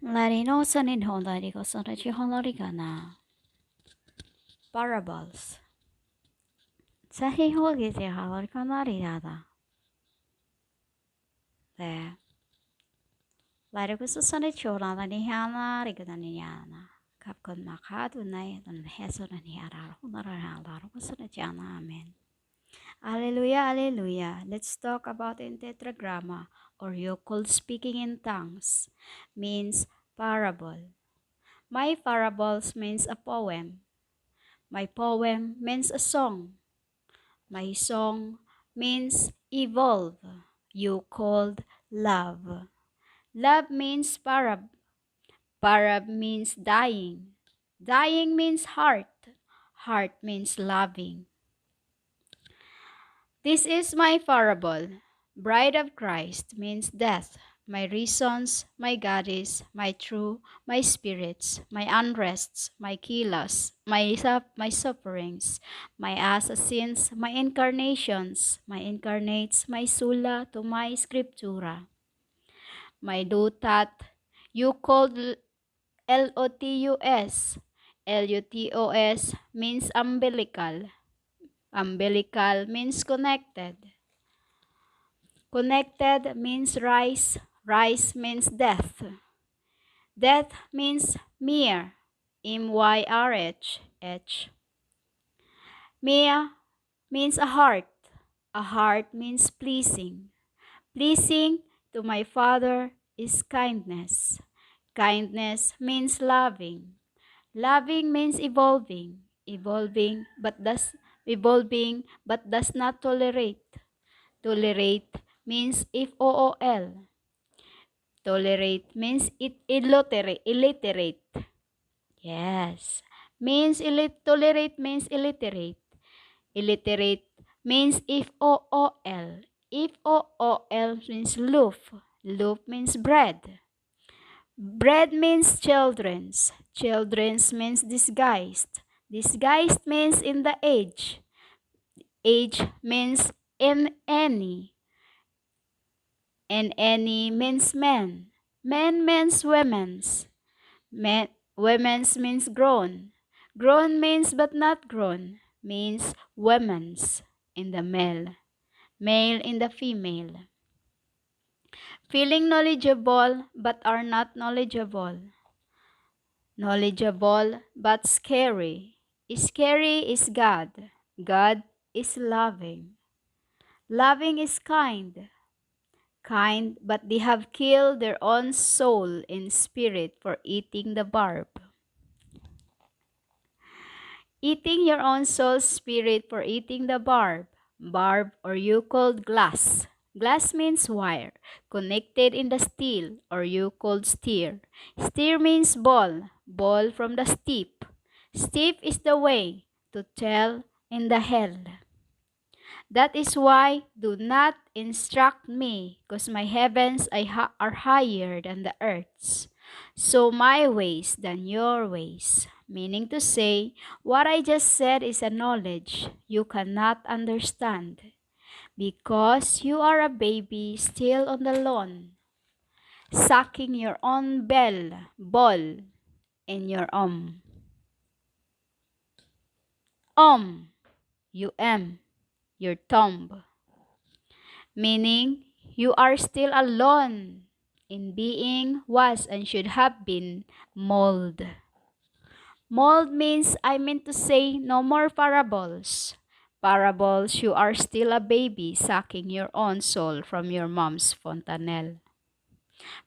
Larino sanin honda ko sa rechi honoriga na parables. Sahi hogi si halor kanari yada. Le. Lari ko sa sanay chora na ni hana rigada ni yana. Kapkon makado na yan heso na ni arar honorar ko sa jana amen. Alleluia, alleluia. Let's talk about in tetragramma or yokel speaking in tongues means parable. My parables means a poem. My poem means a song. My song means evolve. You called love. Love means parab. Parab means dying. Dying means heart. Heart means loving. This is my parable. Bride of Christ means death. My reasons, my goddess, my true, my spirits, my unrests, my kilos, my sufferings, my assassins, my incarnations, my incarnates, my sula to my scriptura. My dutat, you called L-O-T-U-S. L-U-T-O-S means umbilical. Umbilical means connected. Connected means rise. Rise means death. Death means mere. M-Y-R-H. H. Mere means a heart. A heart means pleasing. Pleasing to my Father is kindness. Kindness means loving. Loving means evolving. Evolving but does not tolerate. Tolerate means if-O-O-L. Tolerate means illiterate. Yes. Tolerate means illiterate. Illiterate means if-O-O-L. If-O-O-L means loaf. Loaf means bread. Bread means children's. Children's means disguised. Disguised means in the age. Age means in any. And any means men. Men means women's. Women's means grown. Grown means but not grown. Means women's in the male. Male in the female. Feeling knowledgeable but are not knowledgeable. Knowledgeable but scary. Scary is God. God is loving. Loving is kind. Kind, but they have killed their own soul in spirit for eating the barb. Eating your own soul spirit for eating the barb. Barb or you called glass. Glass means wire, connected in the steel or you called steer. Steer means ball, ball from the steep. Steep is the way to tell in the hell. That is why do not instruct me, because my heavens are higher than the earth's. So my ways than your ways. Meaning to say, what I just said is a knowledge you cannot understand, because you are a baby still on the lawn, sucking your own ball in your U-M, your tomb. Meaning, you are still alone in being, was, and should have been mold. Mold means, I mean to say, no more parables. Parables, you are still a baby sucking your own soul from your mom's fontanelle.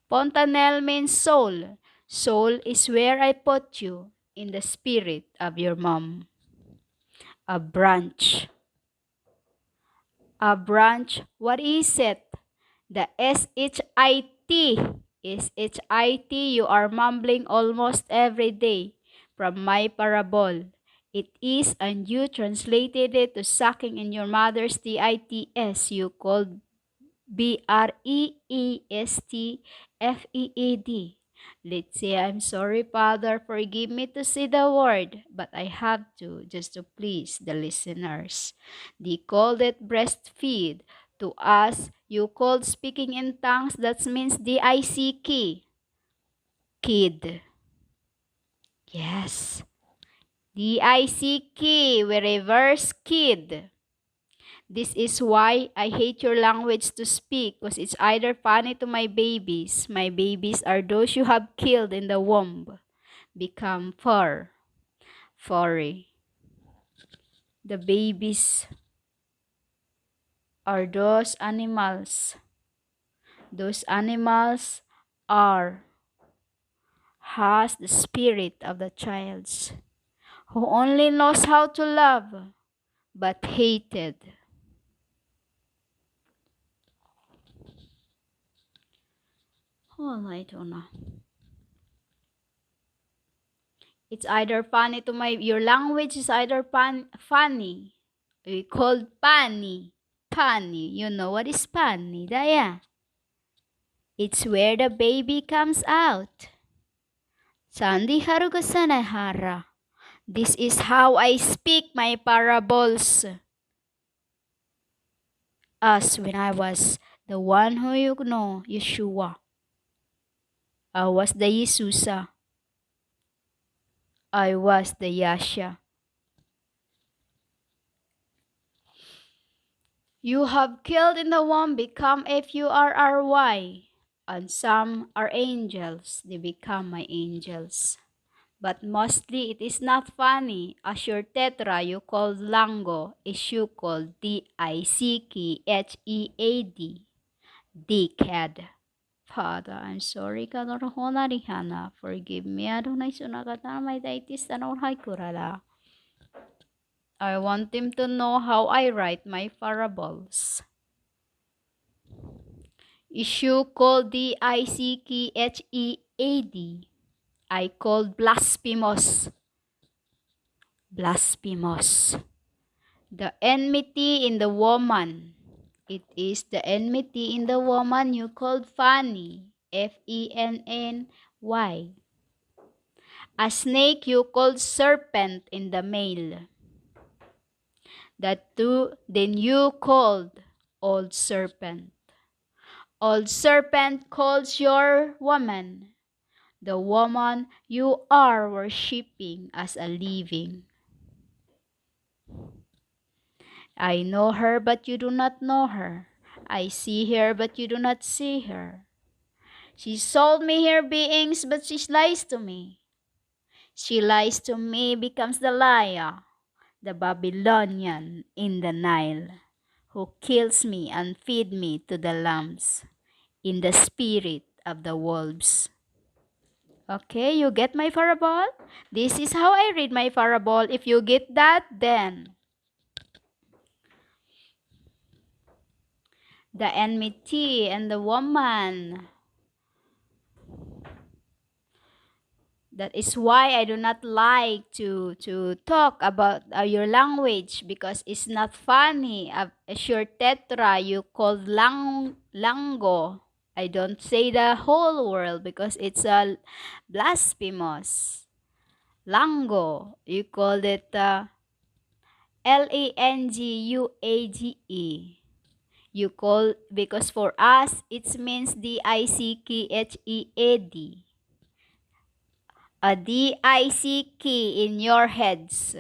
Fontanelle means soul. Soul is where I put you in the spirit of your mom. A branch. A branch, what is it? The S-H-I-T is H-I-T. You are mumbling almost every day from my parable. It is, and you translated it to sucking in your mother's T-I-T-S. You called B-R-E-E-S-T-F-E-E-D. Let's say, I'm sorry, Father, forgive me to say the word, but I have to, just to please the listeners. They called it breastfeed. To us, you called speaking in tongues, that means D-I-C-K. Kid. Yes. D-I-C-K. We reverse kid. This is why I hate your language to speak, because it's either funny to my babies. My babies are those you have killed in the womb. Become furry. The babies are those animals. Those animals has the spirit of the child's, who only knows how to love, but hated. Oh, I don't know. It's either funny to your language is either funny. We call pani. Pani. You know what is pani, Daya? It's where the baby comes out. Sandi harugasanahara. This is how I speak my parables. As when I was the one who you know, Yeshua. I was the Yesusa. I was the Yasha. You have killed in the womb, become F-U-R-R-Y. And some are angels, they become my angels. But mostly it is not funny, as your tetra you called Lango is you called D-I-C-K-H-E-A-D. Dickhead. Father, I'm sorry, Kadorhonarihana. Forgive me, Adonai Sunakatamaitis Tanorhai Kurala. I want him to know how I write my parables. Issue called D-I-C-K-H-E-A-D. I called blasphemous. Blasphemous. The enmity in the woman. It is the enmity in the woman you called funny. F-E-N-N-Y. A snake you called serpent in the male. Then you called old serpent. Old serpent calls your woman. The woman you are worshipping as a living. I know her, but you do not know her. I see her, but you do not see her. She sold me her beings, but she lies to me. She lies to me, becomes the liar, the Babylonian in the Nile, who kills me and feed me to the lambs in the spirit of the wolves. Okay, you get my parable? This is how I read my parable. If you get that, then the enmity and the woman. That is why I do not like to talk about your language, because it's not funny. As your tetra, you call lango. I don't say the whole world because it's a blasphemous. Lango, you call it Language. You call, because for us it means Dickhead. A Dick in your heads.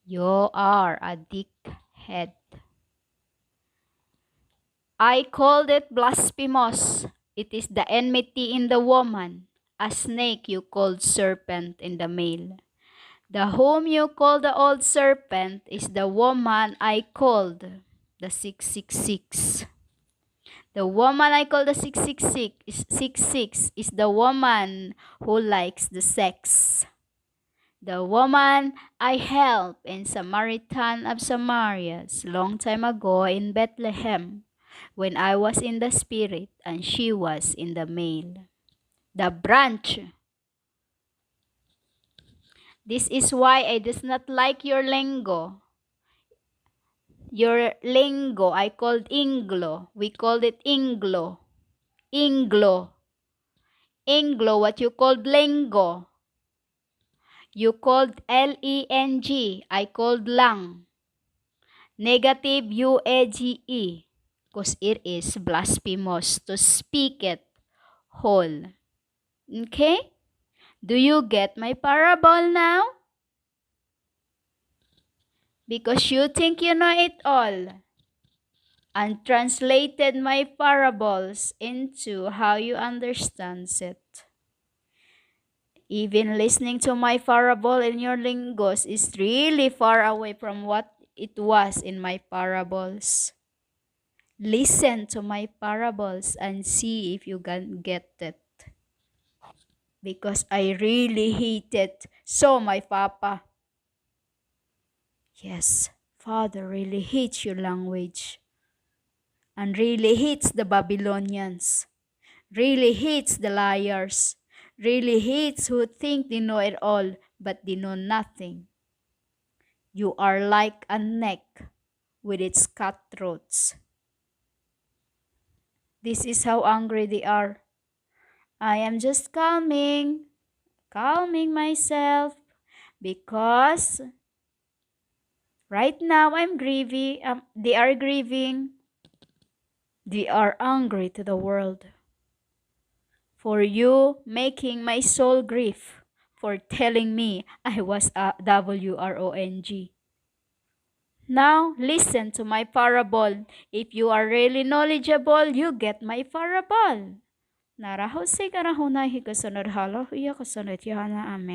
You are a dickhead. I called it blasphemous. It is the enmity in the woman. A snake you called serpent in the male. The whom you call the old serpent is the woman I called the 666. The woman I call the 666 is the woman who likes the sex. The woman I helped in Samaritan of Samarias long time ago in Bethlehem, when I was in the spirit and she was in the male. The branch. This is why I does not like your lingo. Your lingo, I called Inglo. We called it Inglo. Inglo. Inglo, what you called lingo. You called L-E-N-G. I called lang. Negative U-A-G-E. Because it is blasphemous to speak it whole. Okay? Do you get my parable now? Because you think you know it all, and translated my parables into how you understand it. Even listening to my parable in your lingos is really far away from what it was in my parables. Listen to my parables and see if you can get it. Because I really hate it. So my papa. Yes, Father really hates your language. And really hates the Babylonians. Really hates the liars. Really hates who think they know it all, but they know nothing. You are like a neck with its cutthroats. This is how angry they are. I am just calming myself because right now I'm grieving. They are grieving. They are angry to the world. For you making my soul grieve, for telling me I was a WRONG. Now, listen to my parable. If you are really knowledgeable, you get my parable. Narahos say karahunay hikasunod halo, iya kasunod yana amen.